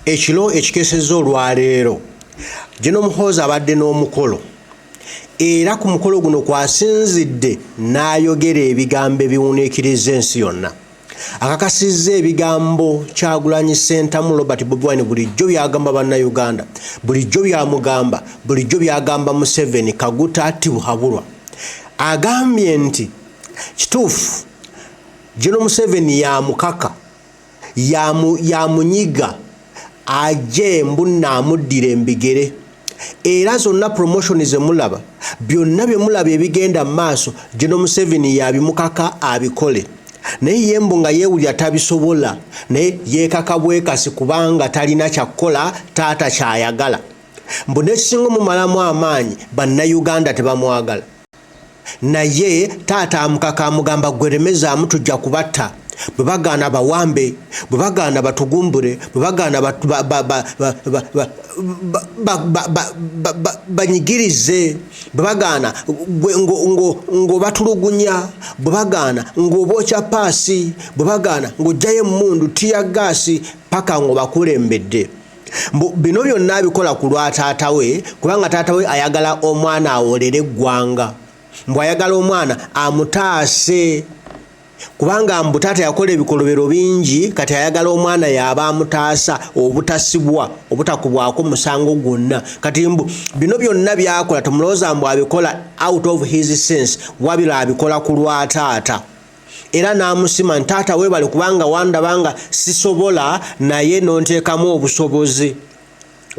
ekiro ekikesezza olwaleero Gino Muhoozi abadde n'omukolo era ku mukolo guno kwasinzidde n'ayogera ebigambo ebiwuniikiriza ensi yonna akakasizza ebigambo Kyagulanyi Ssentamu Robert Bobi Wine bulijjo byagamba bannayuganda bulijjo byamugamba bulijjo byagamba Museveni Kaguta ati buhabulwa agambye nti kituufu Gino Museveni yamukaka yamunyiga aje mbunna amuddira embigere era zonna promotion ze mulaba byonna bye mulaba ebigenda maaso Gino Museveni yabimukaka abikole naye yembo nga yeewulira tabisobola naye yeekaka bwekasi kubanga talina kyakkola taata kyayagala mbu n'ekisinga mumalamu amaanyi bannayuganda tebamwagala naye taata amukaka amugamba gweremezaamu tujja kubatta bwe bagaana bawambe bwe bagaana batugumbule bwe bagaana banyigirize bwe bagaana ngo batulugunya bwe bagaana ng'obookya paasi bwe bagaana ng'ojjayo emmundu tiya gaasi paka ng'obakulembedde bino byonna abikola ku lwa taata we kubanga taata we ayagala omwana awolere eggwanga mbw ayagala omwana amutaase kubanga mbu taata yakola ebikolobero bingi kati ayagala omwana yaba amutaasa obutasibwa obutakubwako musango gwonna kati mbu bino byonna byakola tumulowooza mbu abikola out of his sense wabira abikola ku lwa taata era n'amusima nti taata weebale kubanga wandabanga sisobola naye nonteekamu obusobozi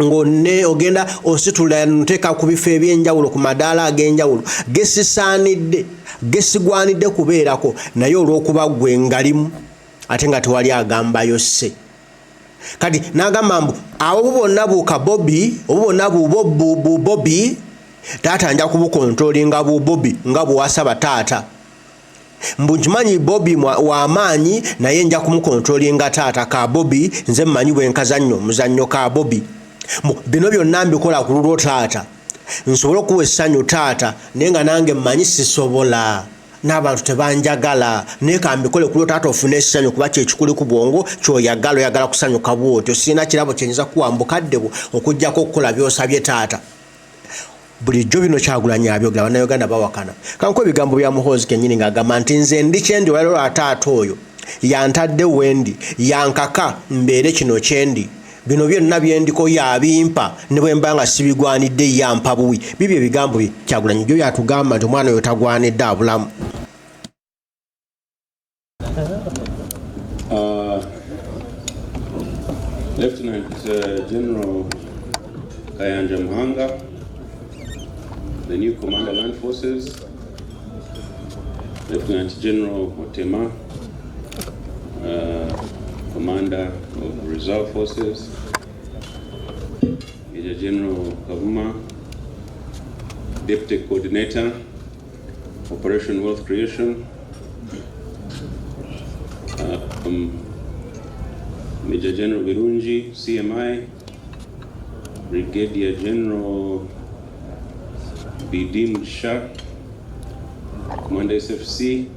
ng'onne ogenda ositula nteeka ku bifo ebyenjawulo ku madaala ag'enjawulo gesisaanidde gesigwanidde kubeerako naye olw'okuba gwe ngalimu ate nga tewali agambayo sse kati n'agamba mbu abo bonna buuka Bobi obo bonna bu Bobi taata nja kubukontrolinga bu Bobi nga bwewasaba taata mbu nkimanyi Bobi w'amaanyi naye nja kumukontrolinga taata ka Bobi nze mmanyi bwenkazannyo omuzannyo ka Bobi bino byonna mbikola ku lulwo taata nsobola okuwa essanyu taata naye nga nange mmanyi sisobola n'abantu tebanjagala naye kambikole ku lulwo taata ofune essanyu kuba kyekikuli ku bwongo kyoyagala oyagala kusanyuka bwotyo sirina kirabo kyenyinza kuwambukadde bwo okujjako okukola byosabye taata bulijjo bino Kyagulanyi abyogera bannayuganda bawakana kanko ebigambo bya Muhoozi kennyini ng'agamba nti nze ndi kyendi olwaliro lwa taata oyo yantadde wendi yankaka mbeere kino kyendi bino byonna byendiko yabimpa ne bwe mba nga sibigwanidde yampa buwi bibyo ebigambo bye Kyagulanyi byo yatugamba nti omwana oyo tagwanidde abulamu Lieutenant General Kayanja Muhanga, the new Commander Land Forces, Lieutenant General Otema, Commander of Reserve Forces, Major General Kavuma, Deputy Coordinator, Operation Wealth Creation, Major General Virunji, CMI, Brigadier General Bidim Shah, Commander SFC,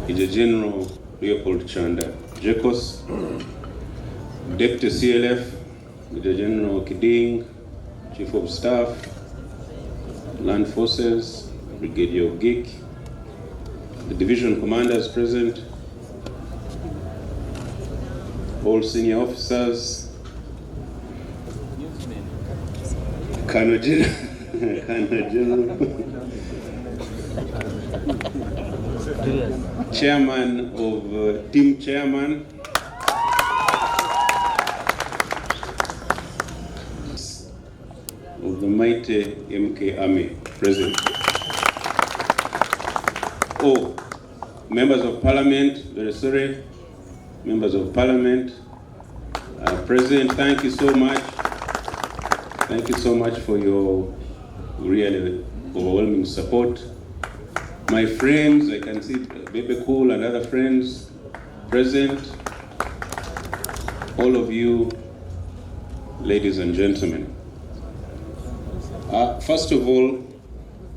Major General Leopold Chanda Jekos, Deputy CLF, Major General Kiding, Chief of Staff, Land Forces, Brigadier Ogik, the division commanders present, all senior officers, Colonel General, Chairman of Team Chairman, of the mighty MK Army present. Oh, members of Parliament, very sorry, members of Parliament present, thank you so much. Thank you so much for your really overwhelming support. My friends, I can see Baby Cool and other friends present. All of you, ladies and gentlemen. First of all,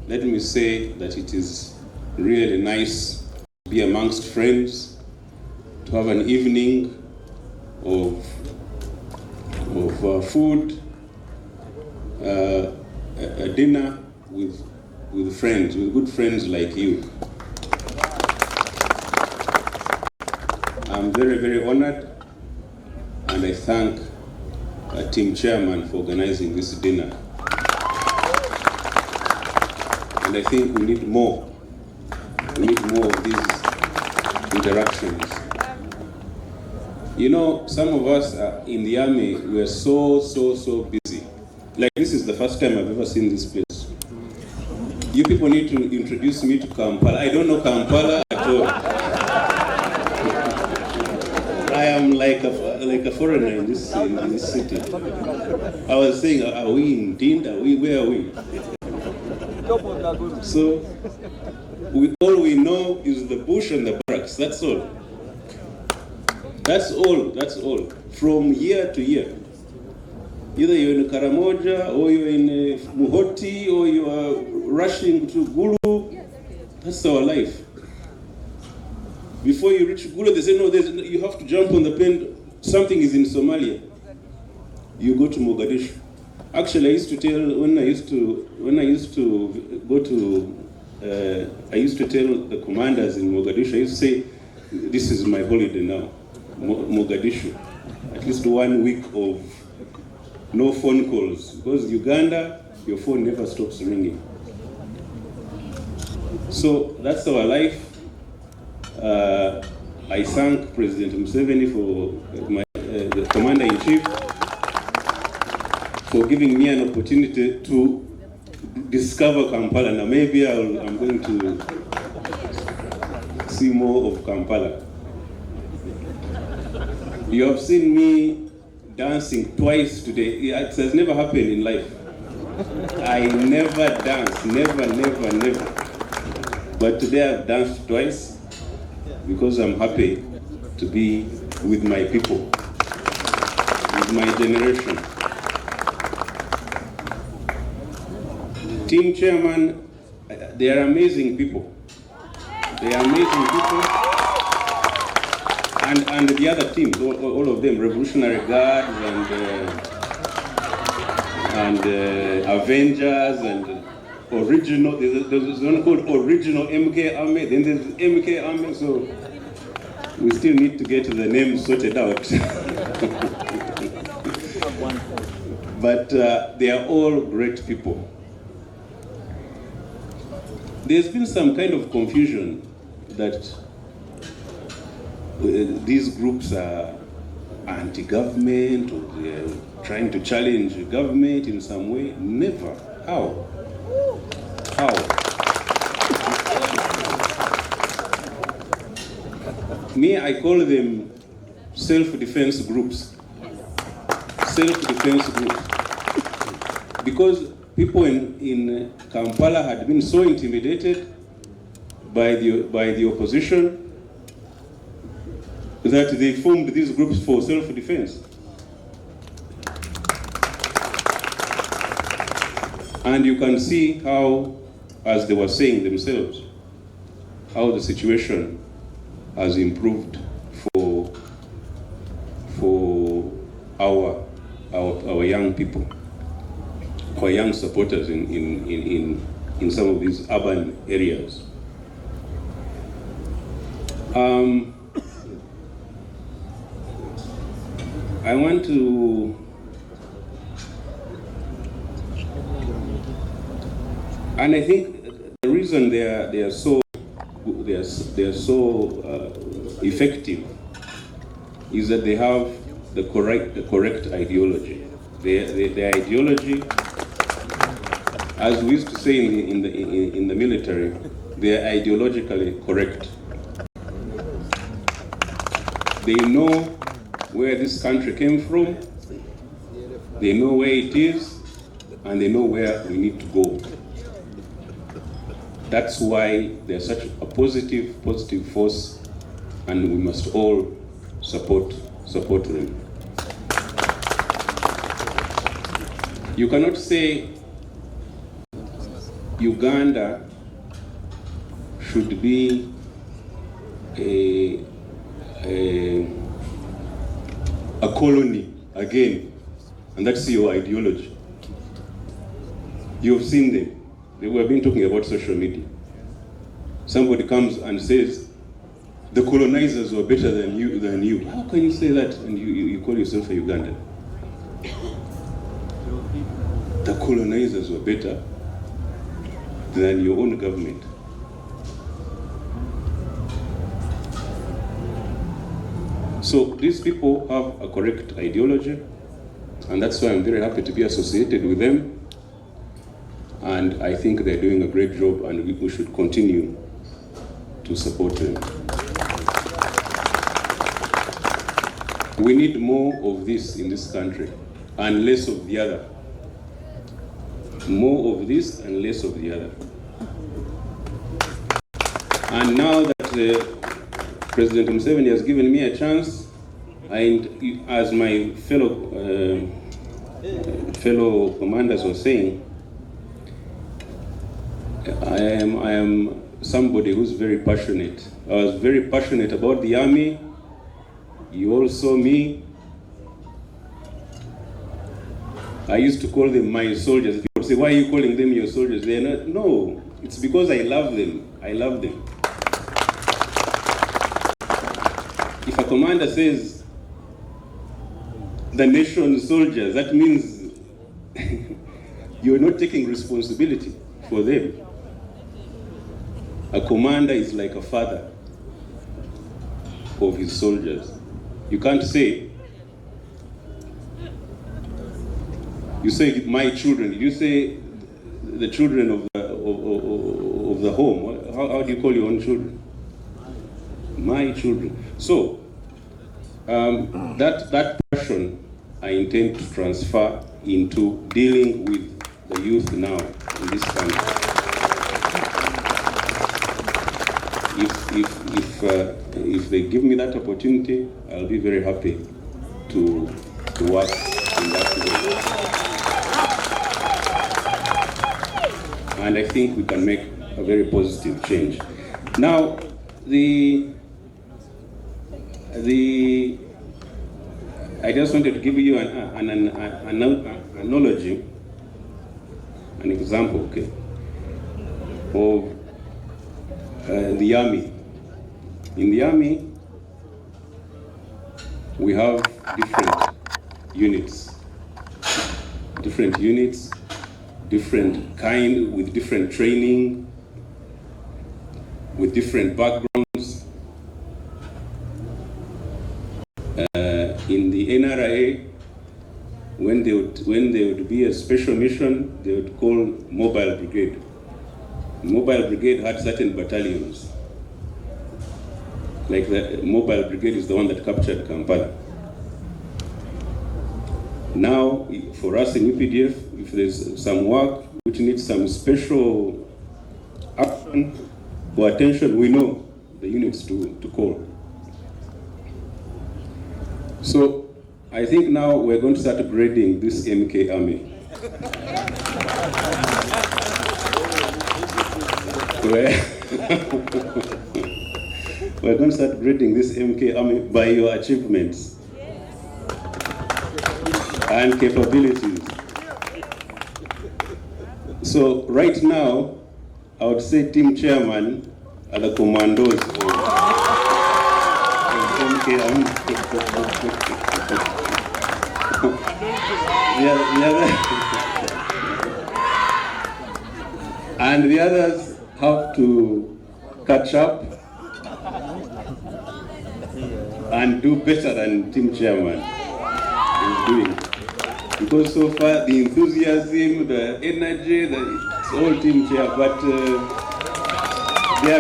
let me say that it is really nice to be amongst friends, to have an evening of food, a dinner with friends, with good friends like you. I'm very, very honored, and I thank Team Chairman for organizing this dinner. And I think we need more. We need more of these interactions. You know, some of us in the army, we are so busy. Like, this is the first time I've ever seen this place. You people need to introduce me to Kampala. I don't know Kampala at all. I am like a foreigner in this city. I was saying, are we in Dinda? Where are we? So, all we know is the bush and the barracks. That's all. That's all. From year to year. Either you're in Karamoja, or you're in Muhoti, or you are rushing to Gulu. That's our life. Before you reach Gulu, they say, no, you have to jump on the plane. Something is in Somalia. You go to Mogadishu. Actually, I used to tell, I used to tell the commanders in Mogadishu, I used to say, this is my holiday now, Mogadishu. At least 1 week of no phone calls. Because Uganda, your phone never stops ringing. So that's our life. I thank President Museveni for the Commander-in-Chief for giving me an opportunity to discover Kampala. Now maybe I'm going to see more of Kampala. You have seen me dancing twice today. It has never happened in life. I never dance, never. But today I've danced twice because I'm happy to be with my people, with my generation. Team Chairman, they are amazing people. They are amazing people. And the other teams, all of them, Revolutionary Guards and Avengers and original, there's one called Original MK Army, then there's MK Army, so we still need to get the name sorted out. But they are all great people. There's been some kind of confusion that these groups are anti-government or they're trying to challenge the government in some way. Never. How? Me, I call them self-defense groups. Self-defense groups. Because people in Kampala had been so intimidated by the opposition that they formed these groups for self-defense. And you can see how, as they were saying themselves, how the situation has improved for our young people, our young supporters in some of these urban areas. I want to and I think the reason they are so effective is that they have the correct ideology. Their ideology, as we used to say in the military, they are ideologically correct. They know where this country came from, they know where it is, and they know where we need to go. That's why they're such a positive force, and we must all support them. You cannot say Uganda should be a colony again, and that's your ideology. You've seen them. We have been talking about social media. Somebody comes and says, the colonizers were better than you. How can you say that and you call yourself a Ugandan? The colonizers were better than your own government. So these people have a correct ideology, and that's why I'm very happy to be associated with them. And I think they're doing a great job, and we should continue to support them. We need more of this in this country and less of the other. More of this and less of the other. And now that President Museveni has given me a chance, and as my fellow commanders were saying, I am somebody who's very passionate. I was very passionate about the army. You all saw me. I used to call them my soldiers. People say, why are you calling them your soldiers? They're not. No, it's because I love them. I love them. If a commander says the nation's soldiers, that means you're not taking responsibility for them. A commander is like a father of his soldiers. You can't say, you say my children. Did you say the children of the home? How do you call your own children? My children. So that passion I intend to transfer into dealing with the youth now in this country. If they give me that opportunity, I'll be very happy to work in that way. And I think we can make a very positive change. Now, I just wanted to give you an analogy, an example, okay, of the army. In the army, we have different units, different kind, with different training, with different backgrounds. In the NRA, when they would be a special mission, they would call mobile brigade. Mobile brigade had certain battalions. Like the mobile brigade is the one that captured Kampala. Now, for us in UPDF, if there's some work which needs some special action or attention, we know the units to call. So, I think now we're going to start grading this MK army. We're going to start grading this MK army by your achievements and capabilities. So right now, I would say team chairman are the commandos of MK army. And the others have to catch up and do better than team chairman is doing. Because so far the enthusiasm, the energy, it's all team chair, but they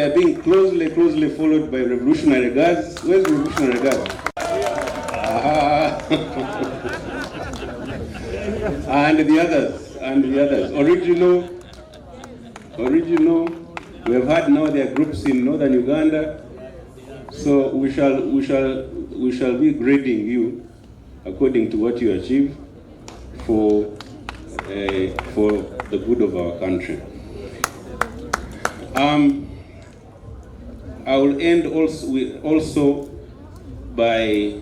are being closely followed by Revolutionary Guards. Where's Revolutionary Guards? And the others. Original. We have had now their groups in northern Uganda. So we shall be grading you according to what you achieve for the good of our country. I will end also by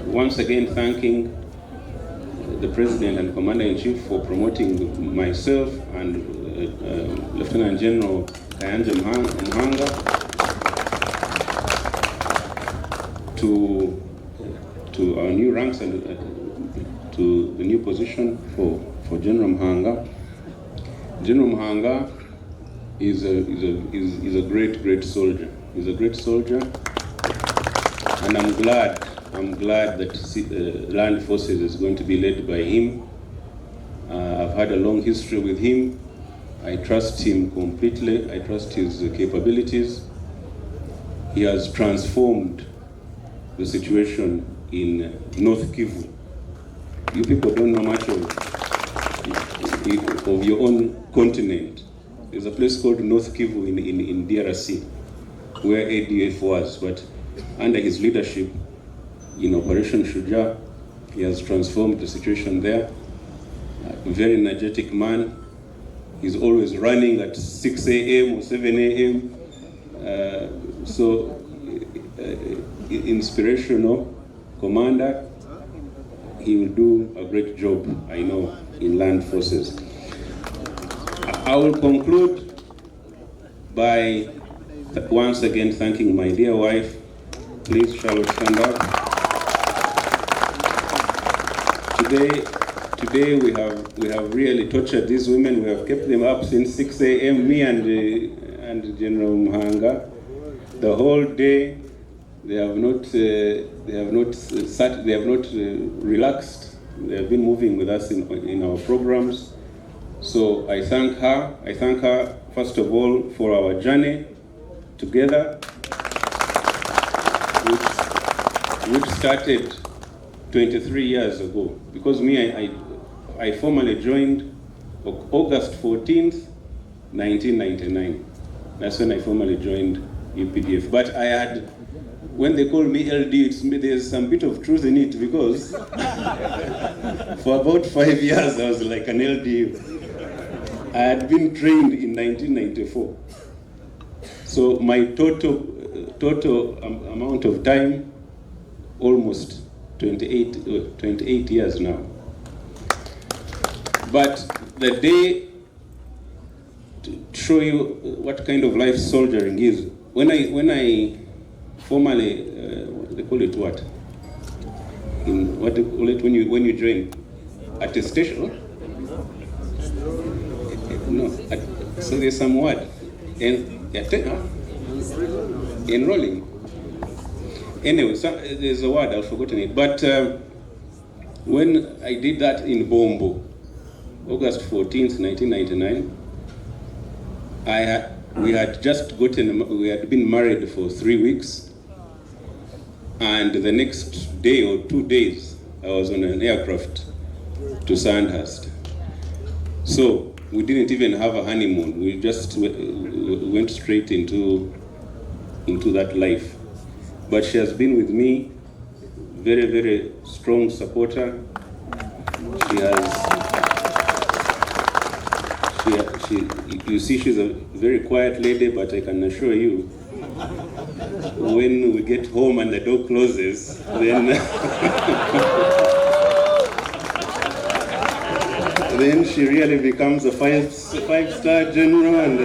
once again thanking the President and Commander-in-Chief for promoting myself and Lieutenant General Kayanja Muhanga to our new ranks and to the new position for General Muhanga. General Muhanga is a great soldier. He's a great soldier, and I'm glad that Land Forces is going to be led by him. I've had a long history with him. I trust him completely. I trust his capabilities. He has transformed the situation in North Kivu. You people don't know much of your own continent. There's a place called North Kivu in DRC, where ADF was, but under his leadership in Operation Shuja, he has transformed the situation there. A very energetic man. He's always running at 6 a.m. or 7 a.m. Inspirational commander. He will do a great job, I know, in Land Forces. I will conclude by once again thanking my dear wife. Please, Charlotte, stand up. Today we have really tortured these women. We have kept them up since 6 a.m. Me and General Muhanga, the whole day. They have not relaxed. They have been moving with us in our programs. So I thank her. I thank her first of all for our journey together, which started 23 years ago. Because I formally joined August 14th, 1999. That's when I formally joined UPDF. But I had, when they call me LD, there's some bit of truth in it, because for about 5 years I was like an LD. I had been trained in 1994. So my total amount of time, almost 28 years now. But the day, to show you what kind of life soldiering is, when I formally, they call it what? What they call it when you join? Attestation? No. So there's some word. Enrolling. Anyway, so there's a word, I've forgotten it. But when I did that in Bombo, August 14th, 1999, we had been married for 3 weeks, and the next day or 2 days, I was on an aircraft to Sandhurst. So we didn't even have a honeymoon. We just went straight into that life. But she has been with me, very, very strong supporter. You see, she's a very quiet lady, but I can assure you, when we get home and the door closes, then then she really becomes a five-star general, and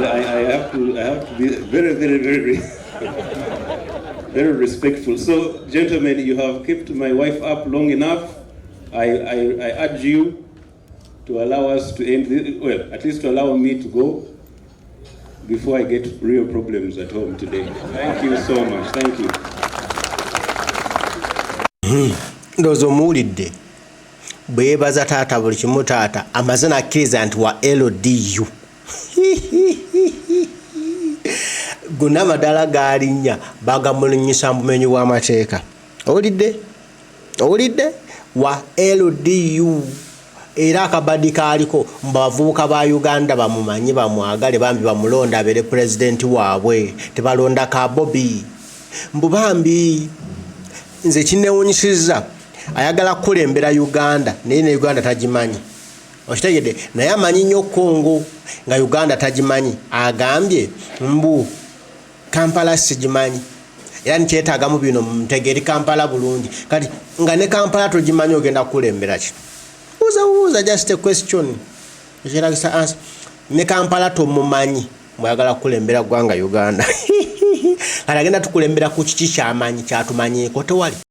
I have to be very, very, very, very respectful. So, gentlemen, you have kept my wife up long enough. I urge you to allow us to end this, well, at least to allow me to go before I get real problems at home today. Thank you so much. Thank you. Ndozo muwulidde bwebaza taata buli kimu taata amaze nakkiriza nti wa LDU gonna amadala galinnya bagamulinyisa mu bumenyi bw'amateeka. Owulidde wa LDU. Era akabadi kaliko mbavubuka ba Uganda bamumanyi bamwagale bambi bamulonda abere president waabwe tebalonda ka Bobi mbubambi nze kinewunyisiza ayagala kulembera Uganda naye ne Uganda tagimanyi okitegedde naye amanyi nnyo Congo nga Uganda tagimanyi agambye mbu Kampala sigimanyi era nikyetaagamu bino mutegeeri Kampala bulungi kati nga ne Kampala togimanyi ogenda kukulembera ki buuza just a question ekyeragisa answer ne Kampala tomumanyi mwagala kukulembera ggwanga Uganda kati agenda tukulembera ku kiki kyamanyi kyatumanyiiko tewali